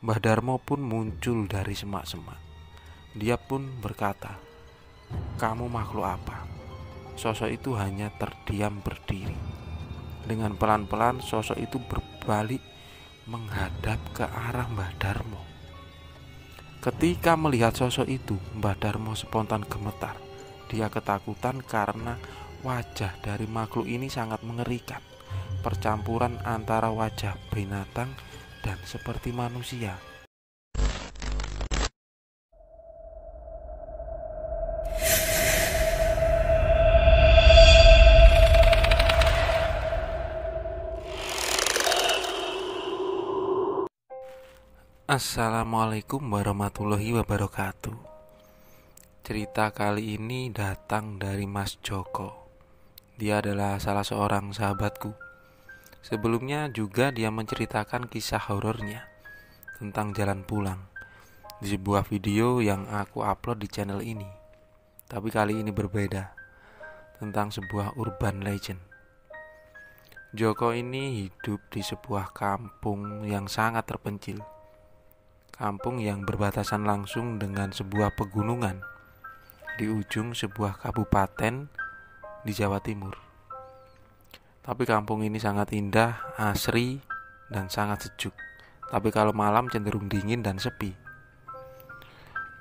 Mbah Darmo pun muncul dari semak-semak. Dia pun berkata, "Kamu makhluk apa?" Sosok itu hanya terdiam berdiri. Dengan pelan-pelan sosok itu berbalik menghadap ke arah Mbah Darmo. Ketika melihat sosok itu, Mbah Darmo spontan gemetar. Dia ketakutan karena wajah dari makhluk ini sangat mengerikan. Percampuran antara wajah binatang dan seperti manusia. Assalamualaikum warahmatullahi wabarakatuh. Cerita kali ini datang dari Mas Joko. Dia adalah salah seorang sahabatku. Sebelumnya juga dia menceritakan kisah horornya tentang jalan pulang di sebuah video yang aku upload di channel ini. Tapi kali ini berbeda, tentang sebuah urban legend. Joko ini hidup di sebuah kampung yang sangat terpencil. Kampung yang berbatasan langsung dengan sebuah pegunungan di ujung sebuah kabupaten di Jawa Timur. Tapi kampung ini sangat indah, asri, dan sangat sejuk. Tapi kalau malam cenderung dingin dan sepi.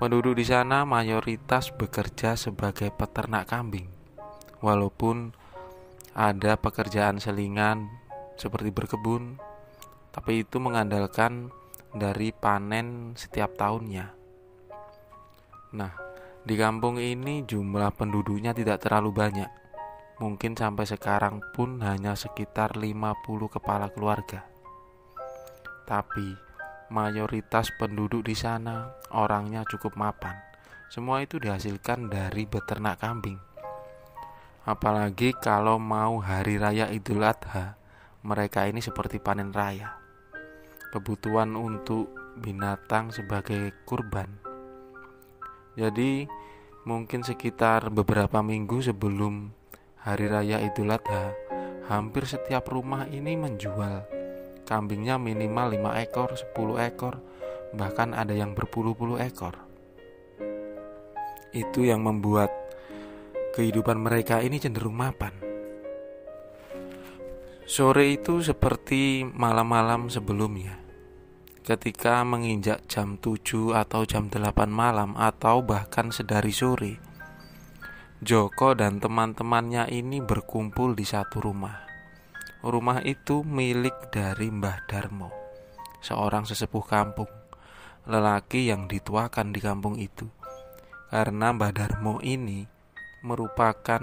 Penduduk di sana mayoritas bekerja sebagai peternak kambing. Walaupun ada pekerjaan selingan seperti berkebun, tapi itu mengandalkan dari panen setiap tahunnya. Nah, di kampung ini jumlah penduduknya tidak terlalu banyak. Mungkin sampai sekarang pun hanya sekitar 50 kepala keluarga. Tapi mayoritas penduduk di sana orangnya cukup mapan. Semua itu dihasilkan dari beternak kambing. Apalagi kalau mau hari raya Idul Adha, mereka ini seperti panen raya. Kebutuhan untuk binatang sebagai kurban. Jadi mungkin sekitar beberapa minggu sebelum hari raya Idul Adha, hampir setiap rumah ini menjual kambingnya minimal 5 ekor, 10 ekor, bahkan ada yang berpuluh-puluh ekor. Itu yang membuat kehidupan mereka ini cenderung mapan. Sore itu seperti malam-malam sebelumnya. Ketika menginjak jam 7 atau jam 8 malam atau bahkan sedari sore, Joko dan teman-temannya ini berkumpul di satu rumah. Rumah itu milik dari Mbah Darmo, seorang sesepuh kampung, lelaki yang dituakan di kampung itu. Karena Mbah Darmo ini merupakan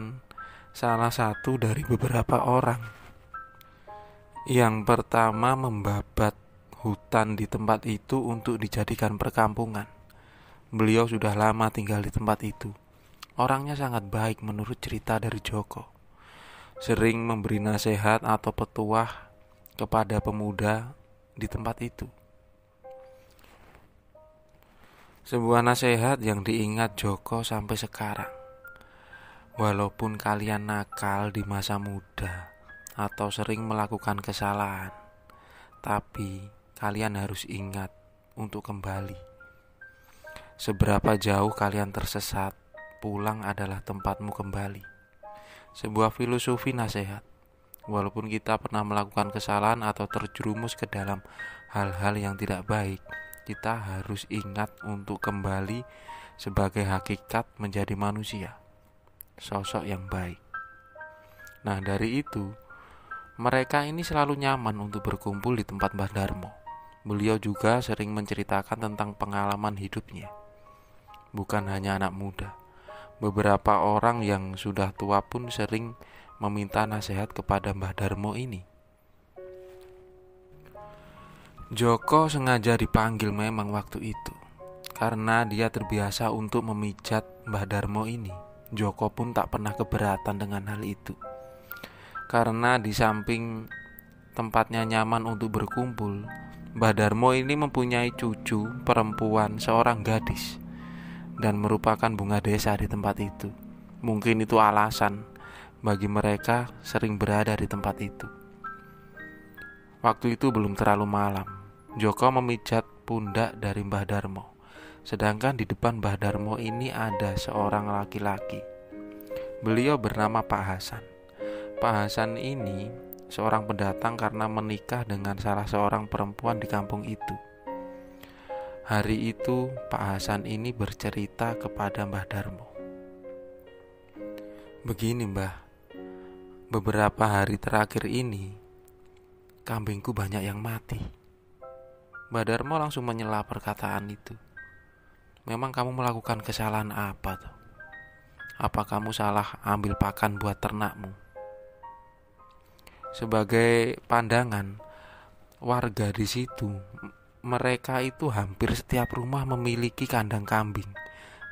salah satu dari beberapa orang yang pertama membabat hutan di tempat itu untuk dijadikan perkampungan. Beliau sudah lama tinggal di tempat itu. Orangnya sangat baik menurut cerita dari Joko. Sering memberi nasihat atau petuah kepada pemuda di tempat itu. Sebuah nasihat yang diingat Joko sampai sekarang. Walaupun kalian nakal di masa muda atau sering melakukan kesalahan, tapi kalian harus ingat untuk kembali. Seberapa jauh kalian tersesat, pulang adalah tempatmu kembali. Sebuah filosofi nasihat. Walaupun kita pernah melakukan kesalahan atau terjerumus ke dalam hal-hal yang tidak baik, kita harus ingat untuk kembali sebagai hakikat menjadi manusia, sosok yang baik. Nah, dari itu mereka ini selalu nyaman untuk berkumpul di tempat Mbah Darmo. Beliau juga sering menceritakan tentang pengalaman hidupnya. Bukan hanya anak muda, beberapa orang yang sudah tua pun sering meminta nasihat kepada Mbah Darmo ini. Joko sengaja dipanggil memang waktu itu, karena dia terbiasa untuk memijat Mbah Darmo ini. Joko pun tak pernah keberatan dengan hal itu. Karena di samping tempatnya nyaman untuk berkumpul, Mbah Darmo ini mempunyai cucu perempuan seorang gadis dan merupakan bunga desa di tempat itu. Mungkin itu alasan bagi mereka sering berada di tempat itu. Waktu itu belum terlalu malam. Joko memijat pundak dari Mbah Darmo. Sedangkan di depan Mbah Darmo ini ada seorang laki-laki. Beliau bernama Pak Hasan. Pak Hasan ini seorang pendatang karena menikah dengan salah seorang perempuan di kampung itu. Hari itu Pak Hasan ini bercerita kepada Mbah Darmo. Begini Mbah, beberapa hari terakhir ini kambingku banyak yang mati. Mbah Darmo langsung menyela perkataan itu. Memang kamu melakukan kesalahan apa tuh? Apa kamu salah ambil pakan buat ternakmu? Sebagai pandangan warga di situ, mereka itu hampir setiap rumah memiliki kandang kambing,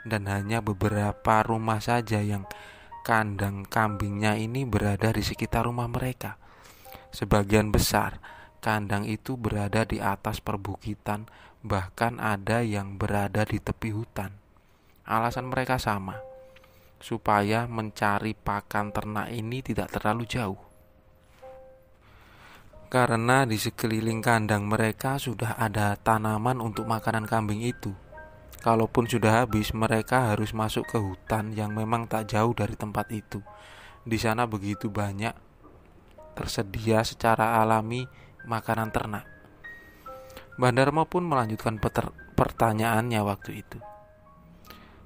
dan hanya beberapa rumah saja yang kandang kambingnya ini berada di sekitar rumah mereka. Sebagian besar kandang itu berada di atas perbukitan, bahkan ada yang berada di tepi hutan. Alasan mereka sama, supaya mencari pakan ternak ini tidak terlalu jauh. Karena di sekeliling kandang mereka sudah ada tanaman untuk makanan kambing itu. Kalaupun sudah habis, mereka harus masuk ke hutan yang memang tak jauh dari tempat itu. Di sana begitu banyak tersedia secara alami makanan ternak. Mbah Darmo pun melanjutkan pertanyaannya waktu itu.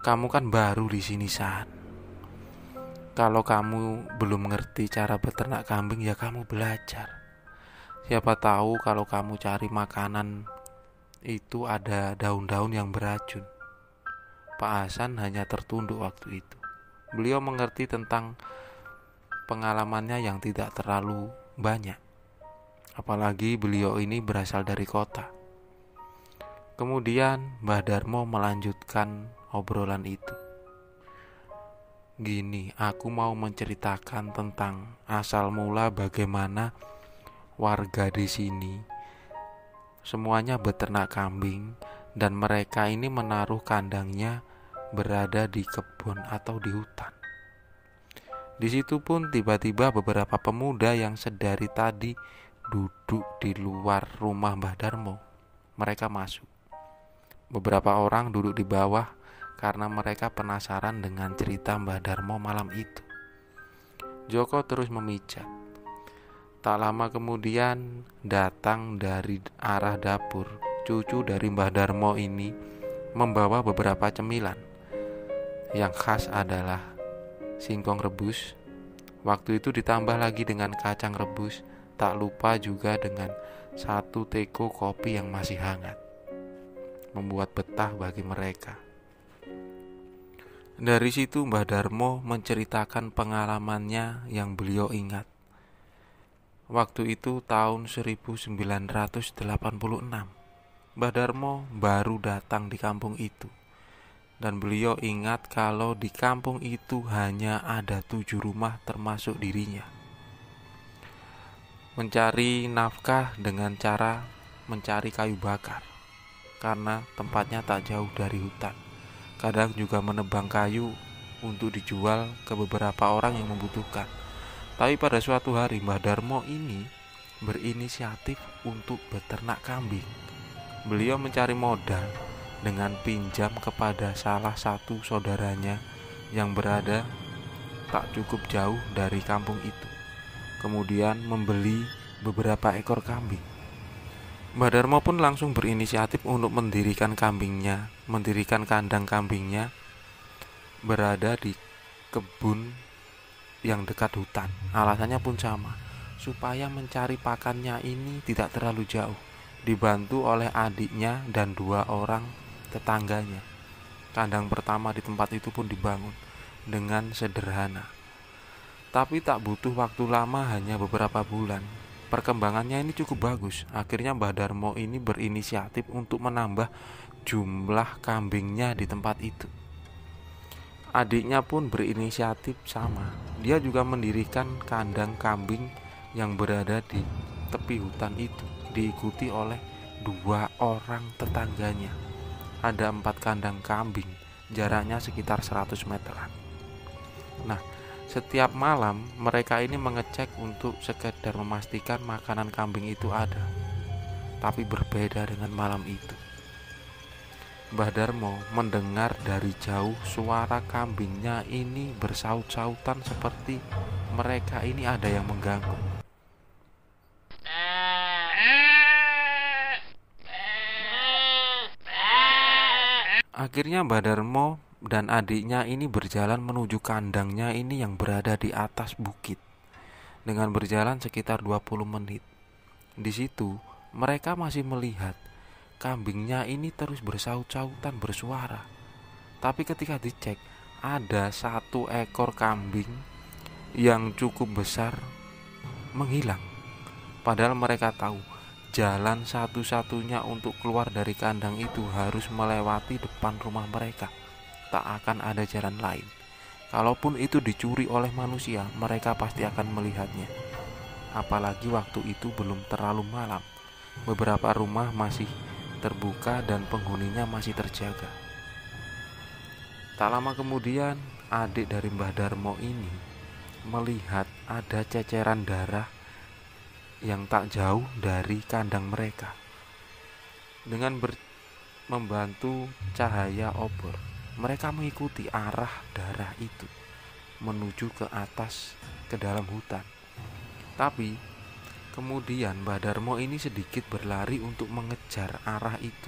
Kamu kan baru di sini, San. Kalau kamu belum mengerti cara beternak kambing, ya kamu belajar. Siapa tahu kalau kamu cari makanan itu ada daun-daun yang beracun. Pak Hasan hanya tertunduk waktu itu. Beliau mengerti tentang pengalamannya yang tidak terlalu banyak. Apalagi beliau ini berasal dari kota. Kemudian Mbah Darmo melanjutkan obrolan itu. Gini, aku mau menceritakan tentang asal mula bagaimana warga di sini semuanya beternak kambing, dan mereka ini menaruh kandangnya berada di kebun atau di hutan. Di situ pun tiba-tiba beberapa pemuda yang sedari tadi duduk di luar rumah Mbah Darmo. Mereka masuk. Beberapa orang duduk di bawah karena mereka penasaran dengan cerita Mbah Darmo malam itu. Joko terus memijat. Tak lama kemudian datang dari arah dapur cucu dari Mbah Darmo ini membawa beberapa cemilan. Yang khas adalah singkong rebus. Waktu itu ditambah lagi dengan kacang rebus. Tak lupa juga dengan 1 teko kopi yang masih hangat. Membuat betah bagi mereka. Dari situ Mbah Darmo menceritakan pengalamannya yang beliau ingat. Waktu itu tahun 1986. Mbah Darmo baru datang di kampung itu. Dan beliau ingat kalau di kampung itu hanya ada 7 rumah termasuk dirinya. Mencari nafkah dengan cara mencari kayu bakar, karena tempatnya tak jauh dari hutan. Kadang juga menebang kayu untuk dijual ke beberapa orang yang membutuhkan. Tapi pada suatu hari Mbah Darmo ini berinisiatif untuk beternak kambing. Beliau mencari modal dengan pinjam kepada salah satu saudaranya yang berada tak cukup jauh dari kampung itu. Kemudian membeli beberapa ekor kambing. Mbah Darmo pun langsung berinisiatif untuk mendirikan kandang kambingnya berada di kebun yang dekat hutan. Alasannya pun sama, supaya mencari pakannya ini tidak terlalu jauh. Dibantu oleh adiknya dan 2 orang tetangganya. Kandang pertama di tempat itu pun dibangun dengan sederhana. Tapi tak butuh waktu lama, hanya beberapa bulan. Perkembangannya ini cukup bagus. Akhirnya Mbah Darmo ini berinisiatif untuk menambah jumlah kambingnya di tempat itu. Adiknya pun berinisiatif sama. Dia juga mendirikan kandang kambing yang berada di tepi hutan itu, diikuti oleh 2 orang tetangganya. Ada 4 kandang kambing, jaraknya sekitar 100 meteran. Nah, setiap malam mereka ini mengecek untuk sekedar memastikan makanan kambing itu ada. Tapi berbeda dengan malam itu. Mbah Darmo mendengar dari jauh suara kambingnya ini bersaut-sautan seperti mereka ini ada yang mengganggu. Akhirnya Mbah Darmo dan adiknya ini berjalan menuju kandangnya ini yang berada di atas bukit. Dengan berjalan sekitar 20 menit. Di situ mereka masih melihat kambingnya ini terus bersaut-sautan bersuara. Tapi ketika dicek, ada satu ekor kambing yang cukup besar menghilang. Padahal mereka tahu jalan satu-satunya untuk keluar dari kandang itu harus melewati depan rumah mereka. Tak akan ada jalan lain. Kalaupun itu dicuri oleh manusia, mereka pasti akan melihatnya. Apalagi waktu itu belum terlalu malam. Beberapa rumah masih terbuka dan penghuninya masih terjaga. Tak lama kemudian, adik dari Mbah Darmo ini melihat ada ceceran darah yang tak jauh dari kandang mereka. Dengan membantu cahaya obor, mereka mengikuti arah darah itu menuju ke atas ke dalam hutan. Tapi kemudian Mbah Darmo ini sedikit berlari untuk mengejar arah itu.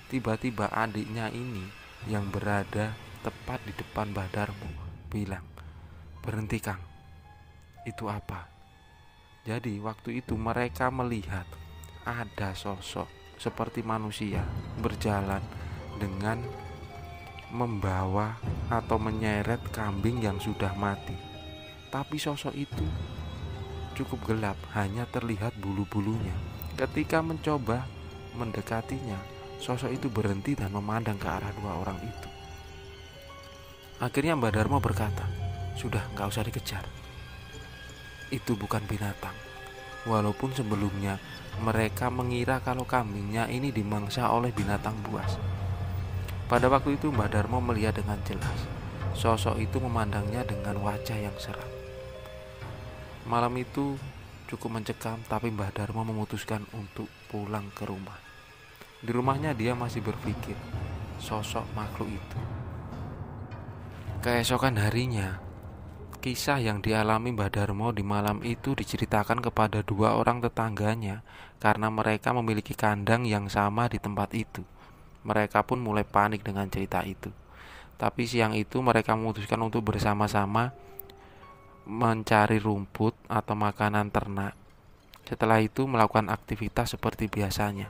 Tiba-tiba adiknya ini yang berada tepat di depan Mbah Darmo bilang, "Berhenti Kang, itu apa?" Jadi waktu itu mereka melihat ada sosok seperti manusia berjalan dengan membawa atau menyeret kambing yang sudah mati. Tapi sosok itu cukup gelap, hanya terlihat bulu-bulunya. Ketika mencoba mendekatinya, sosok itu berhenti dan memandang ke arah dua orang itu. Akhirnya Mbah Darmo berkata, "Sudah, gak usah dikejar. Itu bukan binatang." Walaupun sebelumnya mereka mengira kalau kambingnya ini dimangsa oleh binatang buas. Pada waktu itu Mbah Darmo melihat dengan jelas. Sosok itu memandangnya dengan wajah yang seram. Malam itu cukup mencekam, tapi Mbah Darmo memutuskan untuk pulang ke rumah. Di rumahnya dia masih berpikir sosok makhluk itu. Keesokan harinya, kisah yang dialami Mbah Darmo di malam itu diceritakan kepada dua orang tetangganya karena mereka memiliki kandang yang sama di tempat itu. Mereka pun mulai panik dengan cerita itu. Tapi siang itu mereka memutuskan untuk bersama-sama mencari rumput atau makanan ternak. Setelah itu melakukan aktivitas seperti biasanya.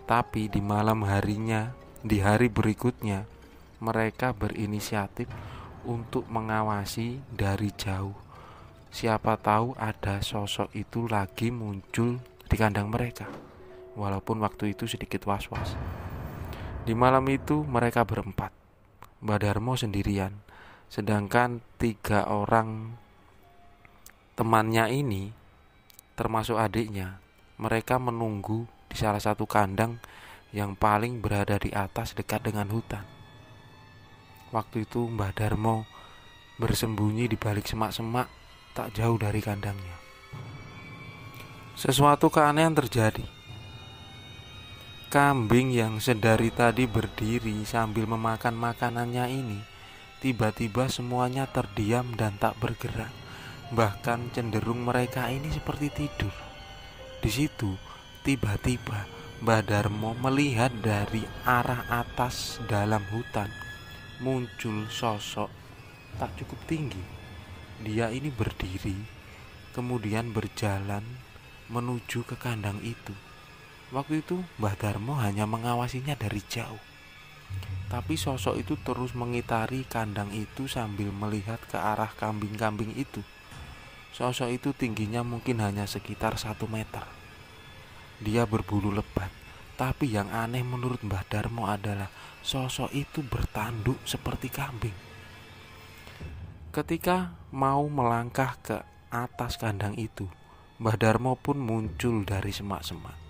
Tapi di malam harinya, di hari berikutnya, mereka berinisiatif untuk mengawasi dari jauh. Siapa tahu ada sosok itu lagi muncul di kandang mereka. Walaupun waktu itu sedikit was-was. Di malam itu mereka berempat. Mbah Darmo sendirian, sedangkan 3 orang temannya ini, termasuk adiknya, mereka menunggu di salah satu kandang yang paling berada di atas dekat dengan hutan. Waktu itu Mbah Darmo bersembunyi di balik semak-semak tak jauh dari kandangnya. Sesuatu keanehan terjadi. Kambing yang sedari tadi berdiri sambil memakan makanannya ini tiba-tiba semuanya terdiam dan tak bergerak. Bahkan cenderung mereka ini seperti tidur. Di situ tiba-tiba Mbah Darmo melihat dari arah atas dalam hutan muncul sosok tak cukup tinggi. Dia ini berdiri, kemudian berjalan menuju ke kandang itu. Waktu itu Mbah Darmo hanya mengawasinya dari jauh. Tapi sosok itu terus mengitari kandang itu sambil melihat ke arah kambing-kambing itu. Sosok itu tingginya mungkin hanya sekitar 1 meter. Dia berbulu lebat. Tapi yang aneh menurut Mbah Darmo adalah sosok itu bertanduk seperti kambing. Ketika mau melangkah ke atas kandang itu, Mbah Darmo pun muncul dari semak-semak.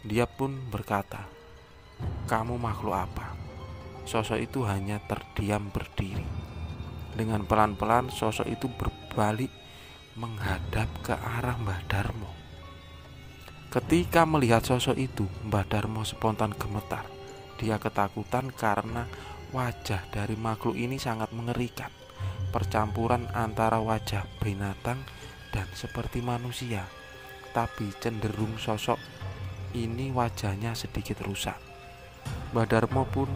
Dia pun berkata, "Kamu makhluk apa?" Sosok itu hanya terdiam berdiri. Dengan pelan-pelan sosok itu berbalik menghadap ke arah Mbah Darmo. Ketika melihat sosok itu, Mbah Darmo spontan gemetar. Dia ketakutan karena wajah dari makhluk ini sangat mengerikan. Percampuran antara wajah binatang dan seperti manusia, tapi cenderung sosok ini wajahnya sedikit rusak. Mbah Darmo pun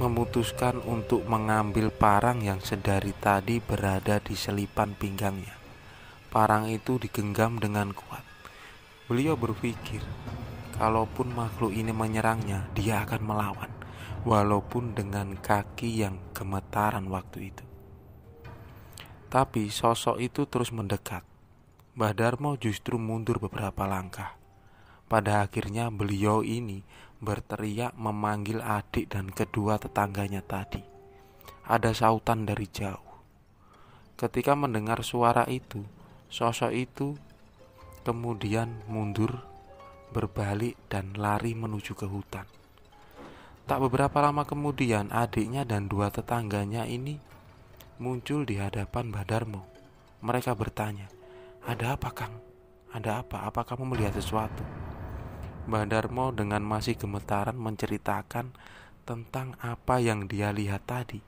memutuskan untuk mengambil parang yang sedari tadi berada di selipan pinggangnya. Parang itu digenggam dengan kuat. Beliau berpikir, kalaupun makhluk ini menyerangnya, dia akan melawan, walaupun dengan kaki yang gemetaran waktu itu. Tapi sosok itu terus mendekat. Mbah Darmo justru mundur beberapa langkah. Pada akhirnya beliau ini berteriak memanggil adik dan kedua tetangganya tadi. Ada sautan dari jauh. Ketika mendengar suara itu, sosok itu kemudian mundur, berbalik dan lari menuju ke hutan. Tak beberapa lama kemudian adiknya dan dua tetangganya ini muncul di hadapan Mbah Darmo. Mereka bertanya, "Ada apa, Kang? Ada apa? Apa kamu melihat sesuatu?" Mbah Darmo dengan masih gemetaran menceritakan tentang apa yang dia lihat tadi.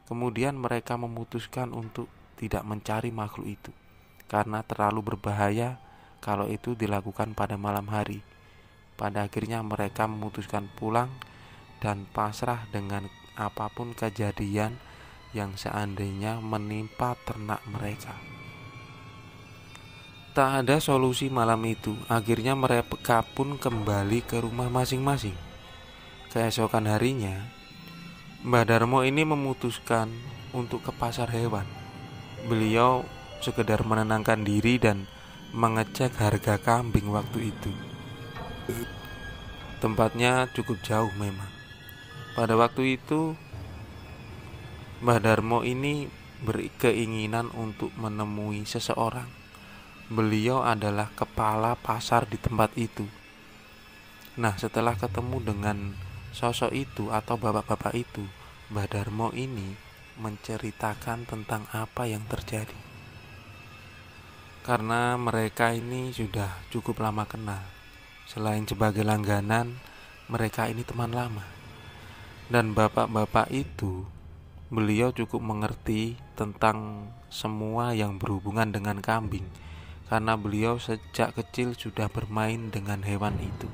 Kemudian mereka memutuskan untuk tidak mencari makhluk itu karena terlalu berbahaya kalau itu dilakukan pada malam hari. Pada akhirnya mereka memutuskan pulang dan pasrah dengan apapun kejadian yang seandainya menimpa ternak mereka. Tak ada solusi malam itu. Akhirnya mereka pun kembali ke rumah masing-masing. Keesokan harinya, Mbah Darmo ini memutuskan untuk ke pasar hewan. Beliau sekedar menenangkan diri dan mengecek harga kambing waktu itu. Tempatnya cukup jauh memang. Pada waktu itu Mbah Darmo ini berkeinginan untuk menemui seseorang. Beliau adalah kepala pasar di tempat itu. Nah, setelah ketemu dengan sosok itu atau bapak-bapak itu, Mbah Darmo ini menceritakan tentang apa yang terjadi. Karena mereka ini sudah cukup lama kenal. Selain sebagai langganan, mereka ini teman lama. Dan bapak-bapak itu, beliau cukup mengerti tentang semua yang berhubungan dengan kambing, karena beliau sejak kecil sudah bermain dengan hewan itu.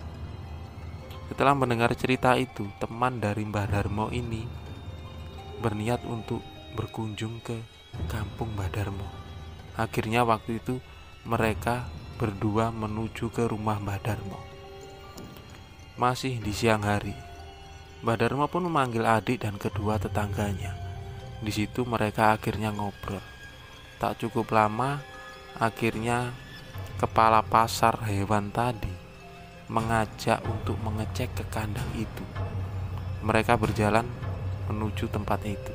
Setelah mendengar cerita itu, teman dari Mbah Darmo ini berniat untuk berkunjung ke kampung Mbah Darmo. Akhirnya waktu itu mereka berdua menuju ke rumah Mbah Darmo. Masih di siang hari, Mbah Darmo pun memanggil adik dan kedua tetangganya. Di situ mereka akhirnya ngobrol. Tak cukup lama, akhirnya kepala pasar hewan tadi mengajak untuk mengecek ke kandang itu. Mereka berjalan menuju tempat itu.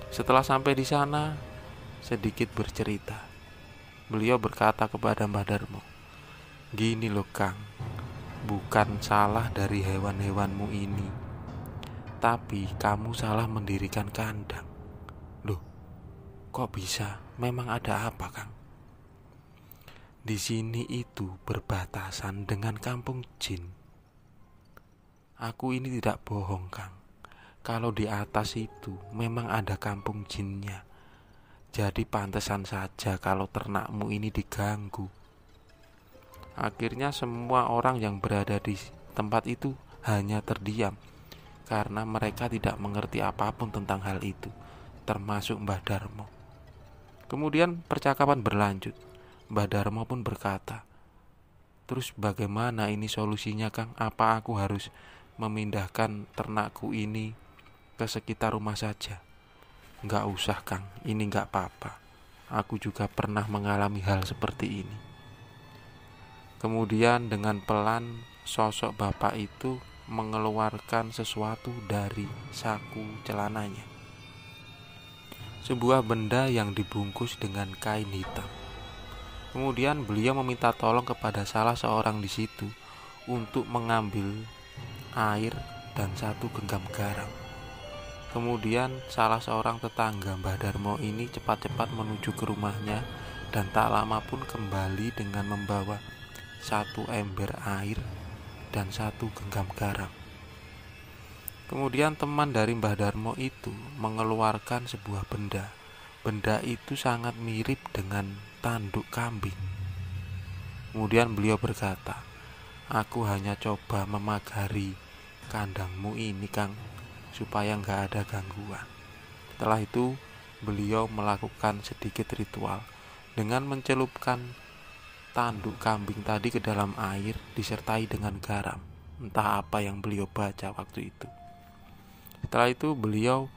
Setelah sampai di sana, sedikit bercerita. Beliau berkata kepada Mbah Darmo, "Gini loh Kang, bukan salah dari hewan-hewanmu ini, tapi kamu salah mendirikan kandang." "Loh, kok bisa? Memang ada apa, Kang?" "Di sini itu berbatasan dengan kampung jin." "Aku ini tidak bohong, Kang. Kalau di atas itu memang ada kampung jinnya. Jadi pantesan saja kalau ternakmu ini diganggu." Akhirnya semua orang yang berada di tempat itu hanya terdiam karena mereka tidak mengerti apapun tentang hal itu, termasuk Mbah Darmo. Kemudian percakapan berlanjut. Mbah Darmo pun berkata, "Terus bagaimana ini solusinya, Kang? Apa aku harus memindahkan ternakku ini ke sekitar rumah saja?" "Enggak usah, Kang. Ini enggak apa-apa. Aku juga pernah mengalami hal seperti ini." Kemudian dengan pelan sosok bapak itu mengeluarkan sesuatu dari saku celananya. Sebuah benda yang dibungkus dengan kain hitam. Kemudian beliau meminta tolong kepada salah seorang di situ untuk mengambil air dan satu genggam garam. Kemudian salah seorang tetangga Mbah Darmo ini cepat-cepat menuju ke rumahnya dan tak lama pun kembali dengan membawa satu ember air dan satu genggam garam. Kemudian teman dari Mbah Darmo itu mengeluarkan sebuah benda. Benda itu sangat mirip dengan tanduk kambing. Kemudian beliau berkata, "Aku hanya coba memagari kandangmu ini, Kang, supaya nggak ada gangguan." Setelah itu beliau melakukan sedikit ritual dengan mencelupkan tanduk kambing tadi ke dalam air disertai dengan garam. Entah apa yang beliau baca waktu itu. Setelah itu beliau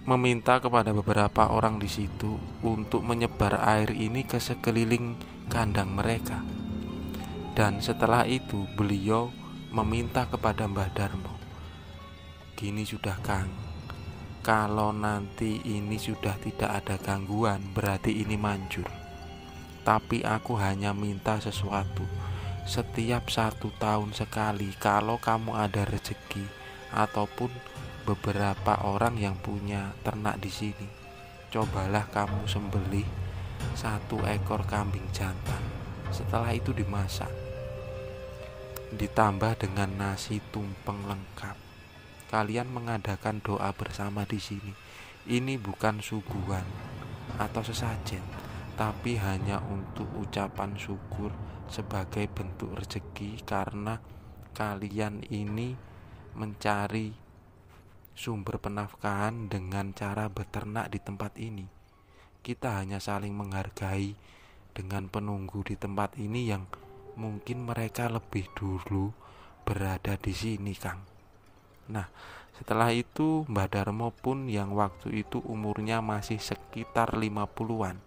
meminta kepada beberapa orang di situ untuk menyebar air ini ke sekeliling kandang mereka. Dan setelah itu beliau meminta kepada Mbah Darmo, "Gini sudah, Kang, kalau nanti ini sudah tidak ada gangguan berarti ini manjur. Tapi aku hanya minta sesuatu. Setiap 1 tahun sekali kalau kamu ada rezeki ataupun beberapa orang yang punya ternak di sini, cobalah kamu sembelih 1 ekor kambing jantan. Setelah itu dimasak, ditambah dengan nasi tumpeng lengkap. Kalian mengadakan doa bersama di sini. Ini bukan suguhan atau sesajen, tapi hanya untuk ucapan syukur sebagai bentuk rezeki karena kalian ini mencari sumber penafkahan dengan cara beternak di tempat ini. Kita hanya saling menghargai dengan penunggu di tempat ini yang mungkin mereka lebih dulu berada di sini, Kang." Nah, setelah itu Mbah Darmo pun yang waktu itu umurnya masih sekitar 50-an,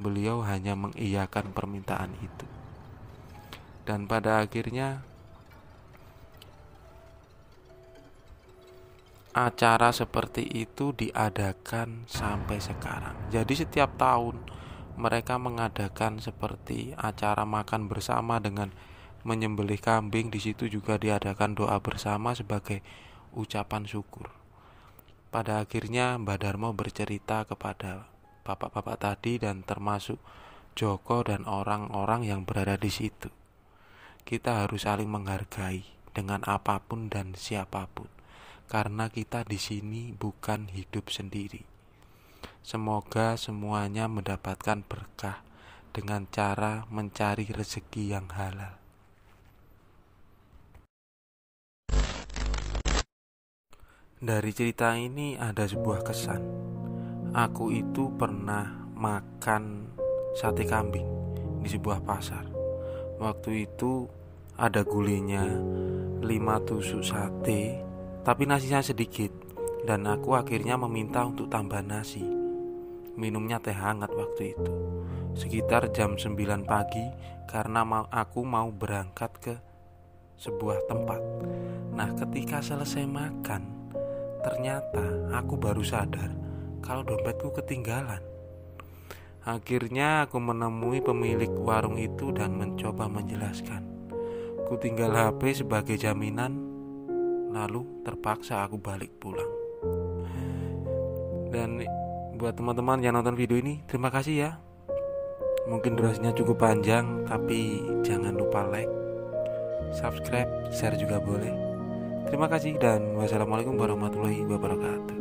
beliau hanya mengiyakan permintaan itu. Dan pada akhirnya acara seperti itu diadakan sampai sekarang. Jadi setiap tahun mereka mengadakan seperti acara makan bersama dengan menyembelih kambing. Di situ juga diadakan doa bersama sebagai ucapan syukur. Pada akhirnya Mbah Darmo bercerita kepada bapak-bapak tadi dan termasuk Joko dan orang-orang yang berada di situ. Kita harus saling menghargai dengan apapun dan siapapun, karena kita di sini bukan hidup sendiri. Semoga semuanya mendapatkan berkah dengan cara mencari rezeki yang halal. Dari cerita ini ada sebuah kesan. Aku itu pernah makan sate kambing di sebuah pasar. Waktu itu ada gulenya 5 tusuk sate, tapi nasinya sedikit. Dan aku akhirnya meminta untuk tambah nasi. Minumnya teh hangat waktu itu. Sekitar jam 9 pagi karena aku mau berangkat ke sebuah tempat. Nah, ketika selesai makan, ternyata aku baru sadar kalau dompetku ketinggalan. Akhirnya aku menemui pemilik warung itu dan mencoba menjelaskan. Ku tinggal HP sebagai jaminan, lalu terpaksa aku balik pulang. Dan buat teman-teman yang nonton video ini, terima kasih ya. Mungkin durasinya cukup panjang, tapi jangan lupa like, subscribe, share juga boleh. Terima kasih dan wassalamualaikum warahmatullahi wabarakatuh.